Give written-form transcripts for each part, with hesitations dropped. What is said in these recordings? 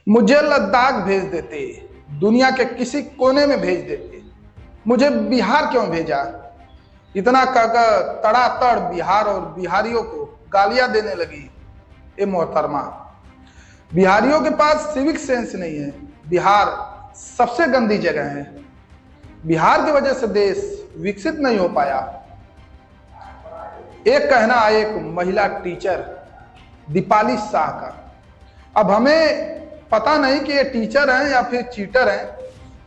मुझे लद्दाख भेज देते, दुनिया के किसी कोने में भेज देते, मुझे बिहार क्यों भेजा? इतना कहकर तड़ातड़ बिहार और बिहारियों को गालियां देने लगी ये मोहतरमा। बिहारियों के पास सिविक सेंस नहीं है। बिहार सबसे गंदी जगह है। बिहार की वजह से देश विकसित नहीं हो पाया। एक कहना एक महिला टीचर दीपाली शाह का। अब हमें पता नहीं कि ये टीचर हैं या फिर चीटर हैं,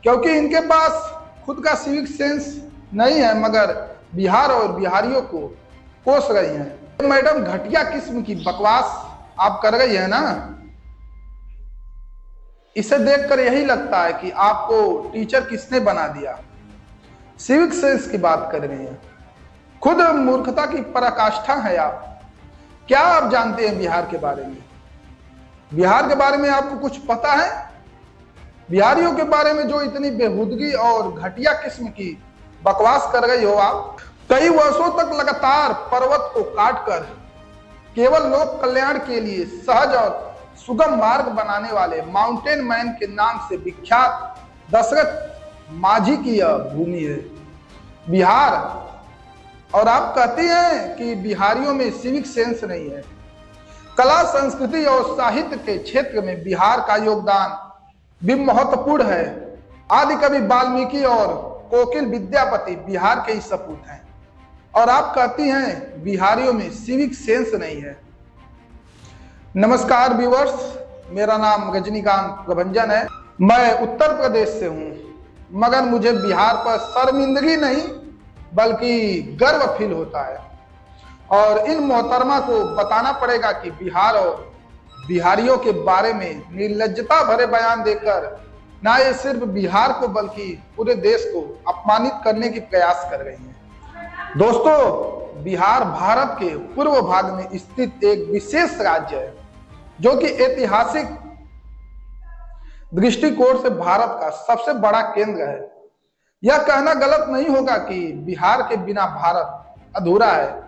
क्योंकि इनके पास खुद का सिविक सेंस नहीं है, मगर बिहार और बिहारियों को कोस रही हैं। मैडम, घटिया किस्म की बकवास आप कर रही है ना। इसे देखकर यही लगता है कि आपको टीचर किसने बना दिया। सिविक सेंस की बात कर रही हैं, खुद मूर्खता की पराकाष्ठा है आप। क्या आप जानते हैं बिहार के बारे में? बिहार के बारे में आपको कुछ पता है? बिहारियों के बारे में जो इतनी बेहूदगी और घटिया किस्म की बकवास कर रही हो आप। कई वर्षों तक लगातार पर्वत को काटकर केवल लोक कल्याण के लिए सहज और सुगम मार्ग बनाने वाले माउंटेन मैन के नाम से विख्यात दशरथ माझी की यह भूमि है बिहार। और आप कहते हैं कि बिहारियों में सिविक सेंस नहीं है। कला, संस्कृति और साहित्य के क्षेत्र में बिहार का योगदान भी महत्वपूर्ण है। आदि कवि वाल्मीकि और कोकिल विद्यापति बिहार के ही सपूत हैं। और आप कहती हैं बिहारियों में सिविक सेंस नहीं है। नमस्कार व्यूअर्स, मेरा नाम रजनीकांत प्रभंजन है। मैं उत्तर प्रदेश से हूं, मगर मुझे बिहार पर शर्मिंदगी नहीं बल्कि गर्व फील होता है। और इन मोहतरमा को बताना पड़ेगा कि बिहार और बिहारियों के बारे में निर्लज्जता भरे बयान देकर ना ये सिर्फ बिहार को बल्कि पूरे देश को अपमानित करने की प्रयास कर रही हैं। दोस्तों, बिहार भारत के पूर्व भाग में स्थित एक विशेष राज्य है, जो कि ऐतिहासिक दृष्टिकोण से भारत का सबसे बड़ा केंद्र है। यह कहना गलत नहीं होगा कि बिहार के बिना भारत अधूरा है।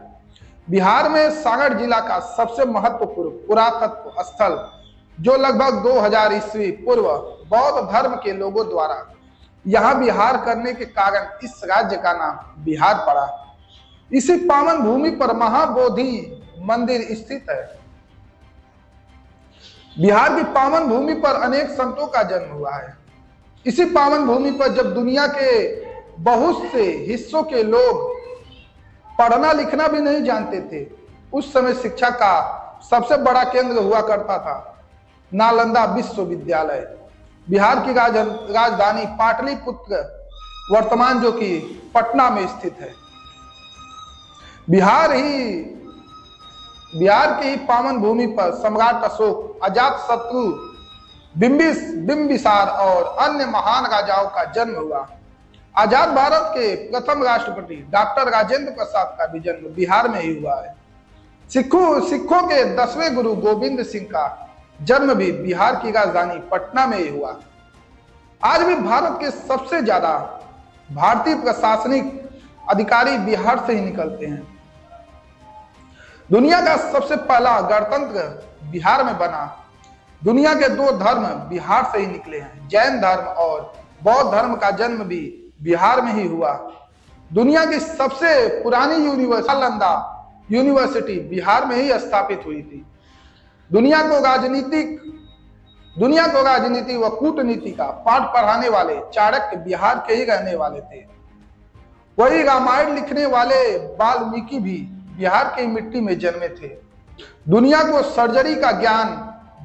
बिहार में सागर जिला का सबसे महत्वपूर्ण पुरातत्व स्थल, जो लगभग 2000 ईस्वी पूर्व बौद्ध धर्म के लोगों द्वारा यहाँ विहार करने के कारण इस राज्य का नाम बिहार पड़ा। इसी पावन भूमि पर महाबोधि मंदिर स्थित है। बिहार की पावन भूमि पर अनेक संतों का जन्म हुआ है। इसी पावन भूमि पर जब दुनिया के बहुत से हिस्सों के लोग पढ़ना लिखना भी नहीं जानते थे, उस समय शिक्षा का सबसे बड़ा केंद्र हुआ करता था नालंदा विश्वविद्यालय। बिहार की राजधानी पाटलिपुत्र वर्तमान जो कि पटना में स्थित है। बिहार की ही पावन भूमि पर सम्राट अशोक, अजातशत्रु, बिंबिसार और अन्य महान राजाओं का जन्म हुआ। आजाद भारत के प्रथम राष्ट्रपति डॉक्टर राजेंद्र प्रसाद का भी जन्म बिहार में ही हुआ है। सिखों के 10वें गुरु गोविंद सिंह का जन्म भी बिहार की राजधानी पटना में ही हुआ। आज भी भारत के सबसे ज्यादा भारतीय प्रशासनिक अधिकारी बिहार से ही निकलते हैं। दुनिया का सबसे पहला गणतंत्र बिहार में बना। दुनिया के 2 धर्म बिहार से ही निकले हैं, जैन धर्म और बौद्ध धर्म का जन्म भी बिहार में ही हुआ। दुनिया की सबसे पुरानी नालंदा यूनिवर्सिटी बिहार में ही स्थापित हुई थी। दुनिया को राजनीति व कूटनीति का पाठ पढ़ाने वाले चाणक्य बिहार के ही रहने वाले थे। वही रामायण लिखने वाले वाल्मीकि भी बिहार की मिट्टी में जन्मे थे। दुनिया को सर्जरी का ज्ञान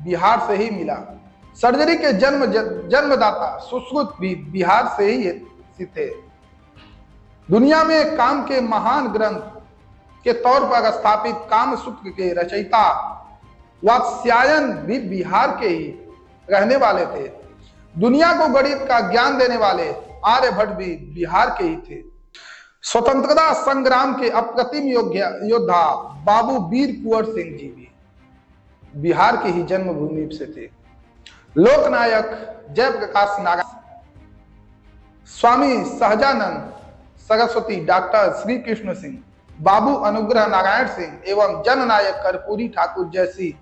बिहार से ही मिला। सर्जरी के जन्मदाता सुश्रुत भी बिहार से ही थे। दुनिया में काम के महान ग्रंथ के तौर पर स्थापित कामसूत्र के रचयिता वात्स्यायन भी बिहार के ही रहने वाले थे। दुनिया को गणित का ज्ञान देने वाले आर्यभट्ट भी बिहार के ही थे। स्वतंत्रता संग्राम के अप्रतिम योद्धा बाबू वीर कुंवर सिंह जी भी बिहार की ही जन्मभूमि से थे। लोकनायक जयप्रकाश नारायण, स्वामी सहजानंद सरस्वती, डॉक्टर श्री कृष्ण सिंह, बाबू अनुग्रह नारायण सिंह एवं जननायक कर्पूरी ठाकुर जैसी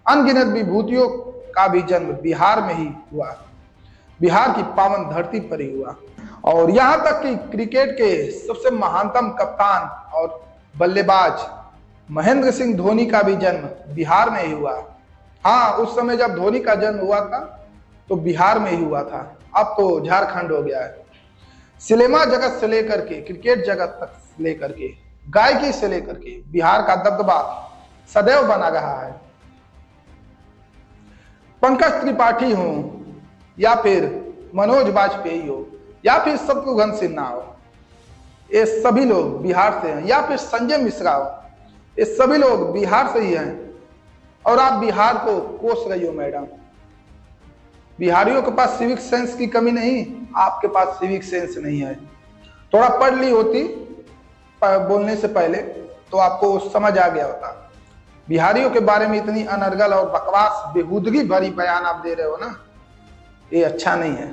अनगिनत विभूतियों का भी जन्म बिहार में ही हुआ, बिहार की पावन धरती पर ही हुआ। और यहाँ तक कि क्रिकेट के सबसे महानतम कप्तान और बल्लेबाज महेंद्र सिंह धोनी का भी जन्म बिहार में ही हुआ। हाँ, उस समय जब धोनी का जन्म हुआ था तो बिहार में ही हुआ था, अब तो झारखंड हो गया है। सिनेमा जगत से लेकर के क्रिकेट जगत तक लेकर के गायकी से लेकर के बिहार का दबदबा सदैव बना रहा है। पंकज त्रिपाठी हो या फिर मनोज वाजपेयी हो या फिर शत्रुघ्न सिन्हा हो, ये सभी लोग बिहार से हैं, या फिर संजय मिश्रा हो, ये सभी लोग बिहार से ही हैं। और आप बिहार को कोस रही हो मैडम। बिहारियों के पास सिविक सेंस की कमी नहीं, आपके पास सिविक सेंस नहीं है। थोड़ा पढ़ ली होती बोलने से पहले तो आपको समझ आ गया होता। बिहारियों के बारे में इतनी अनर्गल और बकवास बेहूदगी भरी बयान आप दे रहे हो ना, ये अच्छा नहीं है।